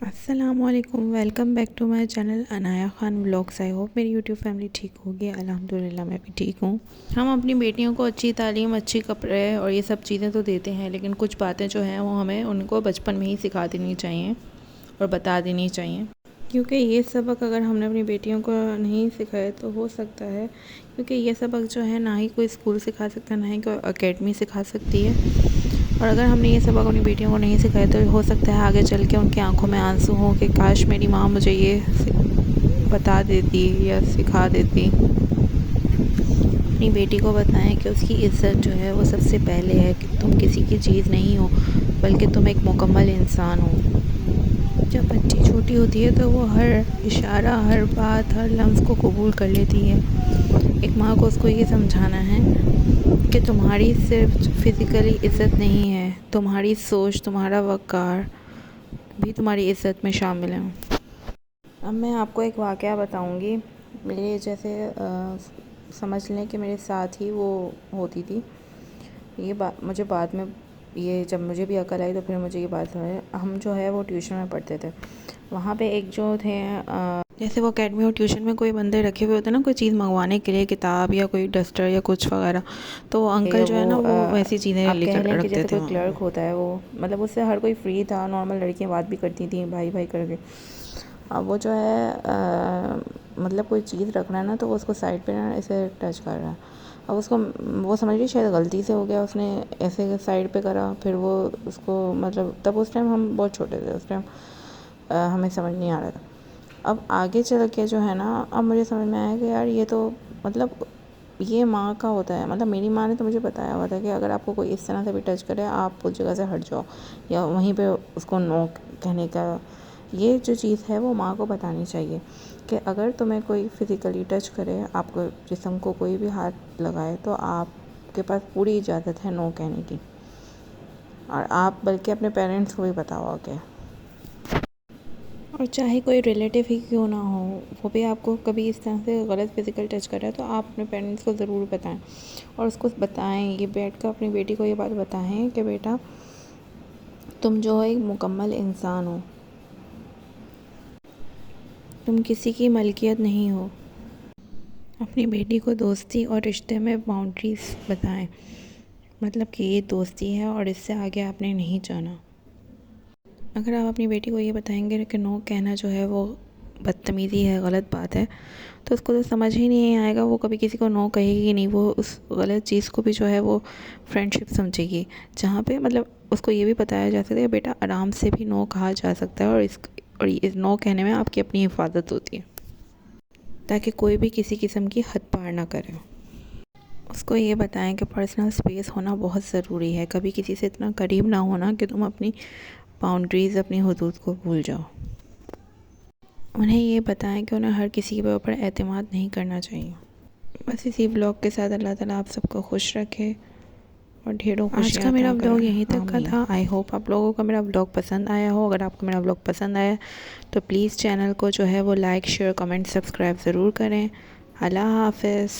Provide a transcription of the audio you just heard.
अस्सलामुअलैकुम, welcome back to my channel Anaya Khan vlogs. I hope मेरी YouTube family ठीक होगी। अल्हम्दुलिल्लाह मैं भी ठीक हूँ। हम अपनी बेटियों को अच्छी तालीम, अच्छी कपड़े और ये सब चीज़ें तो देते हैं, लेकिन कुछ बातें जो हैं वो हमें उनको बचपन में ही सिखा देनी चाहिए और बता देनी चाहिए, क्योंकि ये सबक अगर हमने अपनी बेटियों को नहीं सिखाए तो हो सकता है, क्योंकि ये सबक जो है ना ही कोई स्कूल सिखा सकता है, ना ही कोई अकेडमी सिखा सकती है। और अगर हमने ये सबक अपनी बेटियों को नहीं सिखाया तो हो सकता है आगे चल के उनकी आंखों में आंसू हों कि काश मेरी माँ मुझे ये बता देती या सिखा देती। अपनी बेटी को बताएं कि उसकी इज़्ज़त जो है वो सबसे पहले है, कि तुम किसी की चीज़ नहीं हो, बल्कि तुम एक मुकम्मल इंसान हो। जब बच्ची छोटी होती है तो वो हर इशारा, हर बात, हर लफ्ज़ को कबूल कर लेती है। एक माँ को उसको ये समझाना है कि तुम्हारी सिर्फ फ़िज़िकली इज़्ज़त नहीं है, तुम्हारी सोच, तुम्हारा वक़ार भी तुम्हारी इज़्ज़त में शामिल है। अब मैं आपको एक वाक़या बताऊंगी। मेरे जैसे समझ लें कि मेरे साथ ही वो होती थी। ये बात मुझे बाद में, ये जब मुझे भी अकल आई तो फिर मुझे ये बात समझ। हम जो है वो ट्यूशन में पढ़ते थे। वहाँ पे एक जो थे जैसे वो अकेडमी और ट्यूशन में कोई बंदे रखे हुए होते हैं ना, कोई चीज़ मंगवाने के लिए, किताब या कोई डस्टर या कुछ वगैरह, तो वो अंकल जो है ना वो वैसी चीज़ें लेकर रखते थे। जैसे कोई क्लर्क होता है, वो मतलब उससे हर कोई फ्री था, नॉर्मल लड़कियाँ बात भी करती थी भाई भाई करके। अब वो जो है मतलब कोई चीज़ रखना है ना, तो वो उसको साइड पे ना ऐसे टच कर रहा है। अब उसको वो समझ रही शायद गलती से हो गया, उसने ऐसे साइड पे करा, फिर वो उसको मतलब तब उस टाइम हम बहुत छोटे थे, उस टाइम हमें समझ नहीं आ रहा था। अब आगे चल के जो है ना, अब मुझे समझ में आया कि यार ये तो मतलब ये माँ का होता है। मतलब मेरी माँ ने तो मुझे बताया हुआ था कि अगर आपको कोई इस तरह से भी टच करे, आप उस जगह से हट जाओ या वहीं पे उसको नो कहने का, ये जो चीज़ है वो माँ को बतानी चाहिए कि अगर तुम्हें कोई फ़िज़िकली टच करे, आपको जिस्म को कोई भी हाथ लगाए, तो आपके पास पूरी इजाज़त है नो कहने की। और आप बल्कि अपने पेरेंट्स को भी बताओ आगे। और चाहे कोई रिलेटिव ही क्यों ना हो, वो भी आपको कभी इस तरह से गलत फिज़िकल टच कर रहा है, तो आप अपने पेरेंट्स को ज़रूर बताएं और उसको बताएं, ये बैठ कर अपनी बेटी को ये बात बताएं कि बेटा तुम जो है एक मुकम्मल इंसान हो, तुम किसी की मलकियत नहीं हो। अपनी बेटी को दोस्ती और रिश्ते में बाउंड्रीज़ बताएं, मतलब कि ये दोस्ती है और इससे आगे आपने नहीं जाना। अगर आप अपनी बेटी को ये बताएंगे कि नो कहना जो है वो बदतमीज़ी है, गलत बात है, तो उसको तो समझ ही नहीं आएगा, वो कभी किसी को नो कहेगी नहीं। वो उस गलत चीज़ को भी जो है वो फ्रेंडशिप समझेगी, जहाँ पे मतलब उसको ये भी बताया जा सकता है बेटा आराम से भी नो कहा जा सकता है, और इस नो कहने में आपकी अपनी हिफाजत होती है, ताकि कोई भी किसी किस्म की हद पार ना करे। उसको ये बताएं कि पर्सनल स्पेस होना बहुत ज़रूरी है, कभी किसी से इतना करीब ना होना कि तुम अपनी बाउंड्रीज़, अपनी हदूद को भूल जाओ। उन्हें ये बताएं कि उन्हें हर किसी के ऊपर एतमाद नहीं करना चाहिए। बस इसी व्लॉग के साथ अल्लाह ताला आप सबको खुश रखे और ढेरों खुशियाँ। आज का मेरा व्लॉग यहीं तक का था। आई होप आप लोगों को मेरा व्लॉग पसंद आया हो। अगर आपको मेरा व्लॉग पसंद आया तो प्लीज़ चैनल को जो है वो लाइक, शेयर, कमेंट, सब्सक्राइब ज़रूर करें। अल्लाह हाफ़िज़।